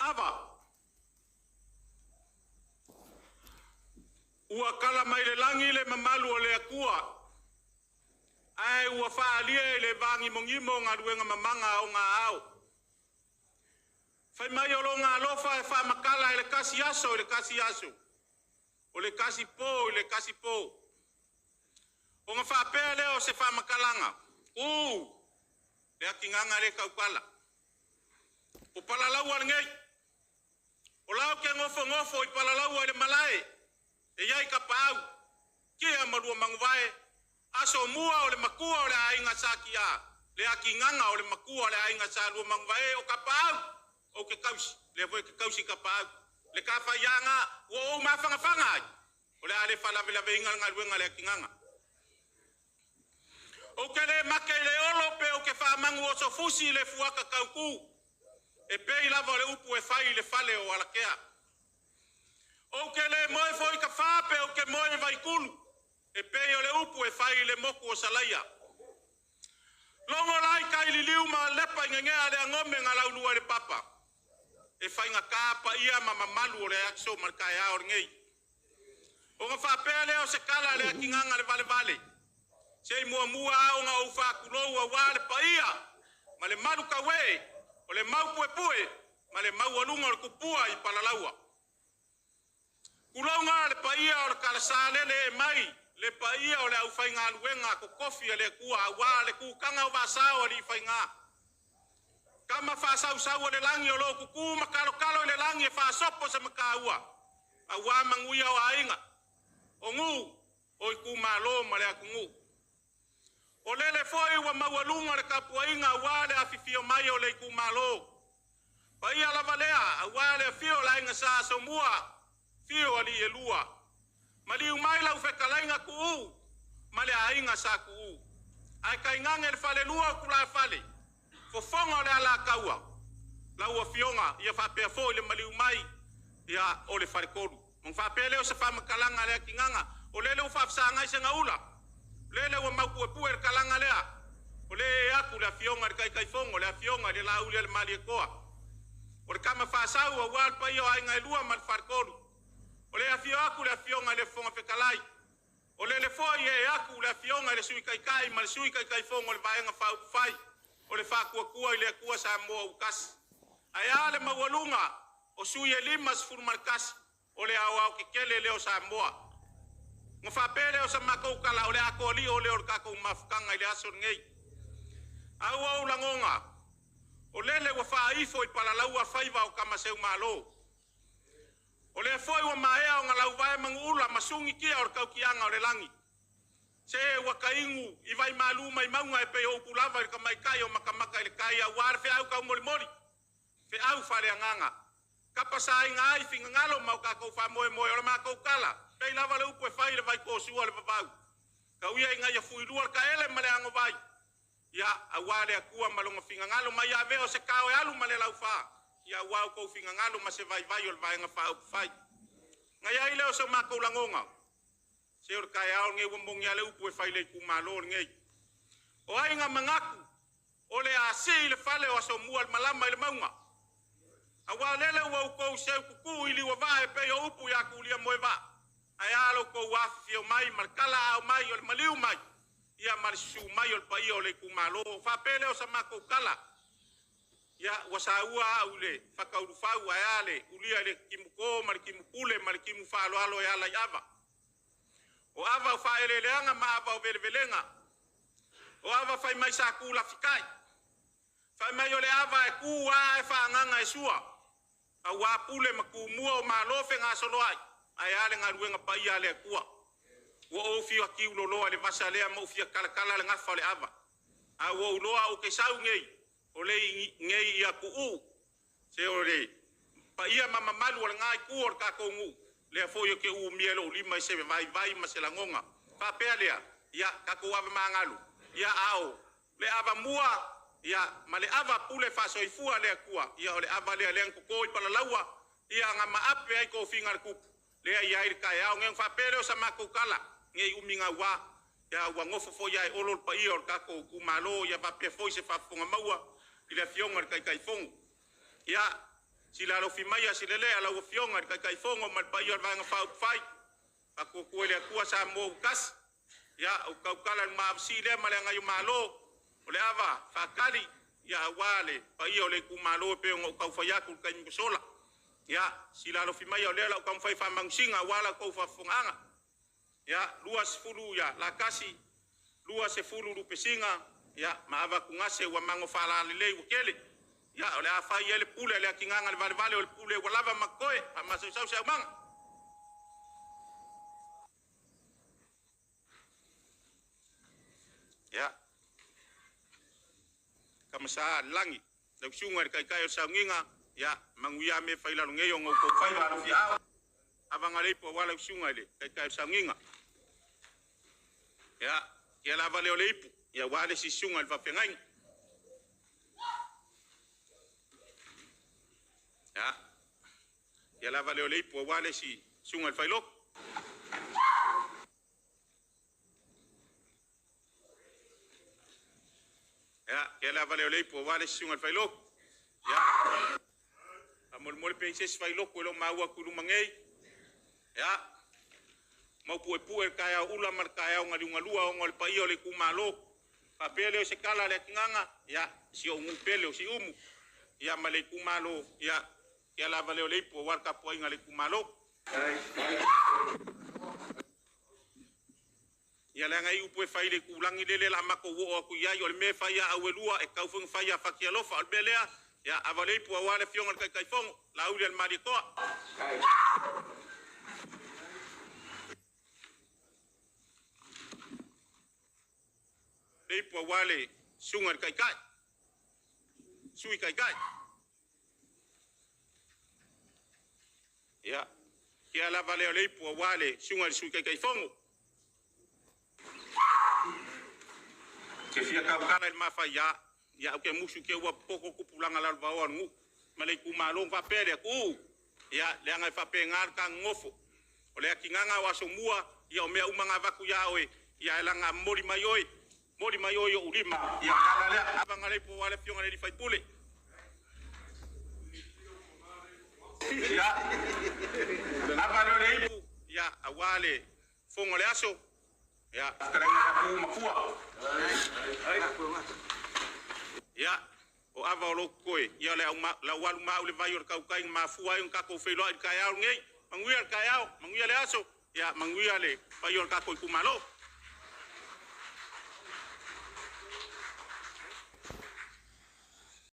ava. Ua kala mai le langi le mamalu o le akua. Ai ua whaalia le vangi mongimo ngā ruenga mamanga o ngā au. Whai mai o lo ngā lofa e wha makala le kasi aso, le kasi aso. O le kasi po, le kasi po. O ngā whapea leo se wha makalanga. Le akinganga le kaupala. O palalau ar ngei. O lau ke ngofo I palalau ar malae. E iai ka pau. Kia marua manguvae. Aso mua o le makua o le ainga sakia. Le akinganga o le makua o le ainga sa lua manguvae o ka pau. O ke kausi. Le voe ke kausi ka pau. Le ka whaianga o mawhanga ai. O le ale whalawelawe inga ngā ruenga le akinganga. O ke le make le olo pe o ke whamangu o so fusi le fuaka kauku. E pei lava le upu e whai le whale o alakea. O ke le moe foi ka whape o ke moe vaikulu. E pei o le upu e whai le moku o salaia. Longo lai kai li liu ma lepa ngengea le angome ngā launua le papa. E whai ngā kāpa ia ma mamalu o le akso markai aor ngei. O ngā whapea leo se kala le akinganga le vale vale. Sei mua au ngā uwhakulou a wale pa ia. Ma le maru ka we. O le mau pue ma le mau alunga o le kupua I palalaua. Kulaunga le paia o le kalasale le mai, le paia o le au whainga luenga ko kofi le kua awa le kukanga o vasao li whainga. Kama whasau sau o le langi o lo kuku makalo le langi e whasopo sa makaua. Awa manguia o ainga. O ngu, o I kumalo ma le akungu. O lele foi wa mawalunga le kapuainga wale afifio mai o le kumalo. Pa ia la valea, wale fio la inga sa so mua, fio ali elua. Mali umai la ufekalainga kuu, male ainga sa kuu. Ai kaingange le fale lua kula fale. Fofonga le ala kaua. La ua fionga, ia whapea fo le mali umai, ia o le fale koru. Mong whapea leo se whamakalanga le kinganga, o lele ufafsanga I se ngaula. Lele wa maku e pue kalanga lea. O le aku le fionga le kai fongo le fionga le la ule le mali e koa. O le kama whasau a wal pa io ai ngai lua mal farkoru. O le afio aku le fionga le fonga fekalai. O le foi e aku le fionga le sui kai mal sui kai fongo le vaenga fau fai. O le fa kua le kua sa mo ukas. Ai ale mawalunga o sui e limas furmarkas. O le au ke kele leo sa moa. Ngo whapere o sa makou kala o le ako li o le o kako mafukanga I le aso ngei. Au langonga. O lele wa whaifo I palalau a whaiva o kamaseu malo. O le foi wa maea o ngalau vae mangula masungi kia o kaukianga o le langi. Se wa kaingu I vai malu mai maunga e pe o kulava I kamaikai o makamaka I le kai a war fe au kau mori. Fe au whare anganga. Kapasa I ngai finga ngalo mau kako whamoe moe o le makou kala. Pei lava le upu e whai le vai kōsua le papau. Ka uia I ngai a fuirua ka ele ma le ango vai. Ia a wale a kua malonga finga ngalo mai a veo se kao e alu ma le lau wha. Ia wau kou finga ngalo ma se vai o le vai nga wha upu whai. Ngai ai leo se mako langonga. Se or kai ao nge wambongi a le upu e whai le kumalo ngei. O ai nga mangaku. O le a se le whale o aso mua le malama I le maunga. A walele ua ukou se kuku ili wa vae pe o upu ya kulia moe va. Ai alo ko wafi o mai markala au mai o le maliu mai. Ia marisu mai o le pai o le kumalo. Whapele o sa mako kala. Ia wasaua au le whakaurufau ai ale. Ulia le kimuko, mari kimukule, mari kimu whaaloalo e ala I ava. O ava o whaele leanga ma ava o velevelenga. O ava whai mai sa kula fikai. Whai mai o le ava e kua e whaanganga e sua. A wapule ma kumua o malofe ngā solo ai. Ai ale ngā ruenga pai ale kua. Wa o fia ki ulo le vasa le ma fia kala le ngafa le ava. A wo uloa o ke sau ngei. O le ngei ia ku u. Se o le pa ia mama malu o ngai ku o ka kongu. Le fo yo ke u mielo lima se vai ma se la ngonga. Fa pelea ia ka ku ava mangalu. Ia ao le ava mua ia ma le ava pule fa so ifua le kua. Ia o le ava le len ku ko I pala laua. Ia nga ma ape ai ko fingar ku. Le ia ir kai ao ngeng fa pele o sa mako kala ngei uminga wa ya wa ngofo fo ya olol pa ior ka ko kumalo ya va pe foi se fa fonga maua I le fionga kai fong ya sila lo fimaya silele ala o fionga kai fongo mal pa yo vanga fai pa ko ko le ku sa mo kas ya o ka kala ma sile malanga yo malo ole ava fa kali ya wale pa yo le ku malo pe ngo ka fa ya ku kan sola ya sila lo fimaya ole la ka fa fa mangsinga wala ko fa funganga ya luas fulu ya la kasi luas se fulu lu pesinga ya maava kungase wa mango fala lele ukele ya ole afa yele pule le kinganga le vale ole pule wala va makoe ama so sa mang ya kama sa langi le sunga kai kai sa nginga ya manguya me faila ngeyo ngoko faila no fia avanga le po wala sunga le kai kai sa nginga ya la vale ole ipu ya wale si sunga va pengai ya la vale ole po wale si sunga failo ya la vale ole po wale si sunga failo ya amol mol pense failo ko lo mawa ku lu mangai ya mau pue kaya ula mar kaya ngalua ngol pa iyo le kumalo papele se kala le nganga ya si o ngupele si umu ya male kumalo ya la vale le po warka po ngale kumalo ya la ngai upu faile kulangi le la mako wo ku ya yo me fa ya awelua e ka fun fa ya fa kielo fa belea ya avale po wale fiong kai fong la uli al mariko Leipo wale sungar kai sui kai ya kia la vale leipo wale sungar sui kai fongo ke fia ka kana el mafa ya ke musu ke wa poko kupulanga la bawan ngu malaiku malong fa pele ku ya le ngai fa pengar ka ngofo ole kinganga wa somua ya me umanga vaku yawe ya langa mori mayoyo ulima ya kala le abanga le po wale fionga le fai pule ya abalo le ipu ya awale fongo le aso ya karanga ku mafua ya o avalo koe ya le la walu ma ule vayor ka kai mafua un ka ko felo ka ya ngei manguia le aso ya manguia le vayor ka ko kumalo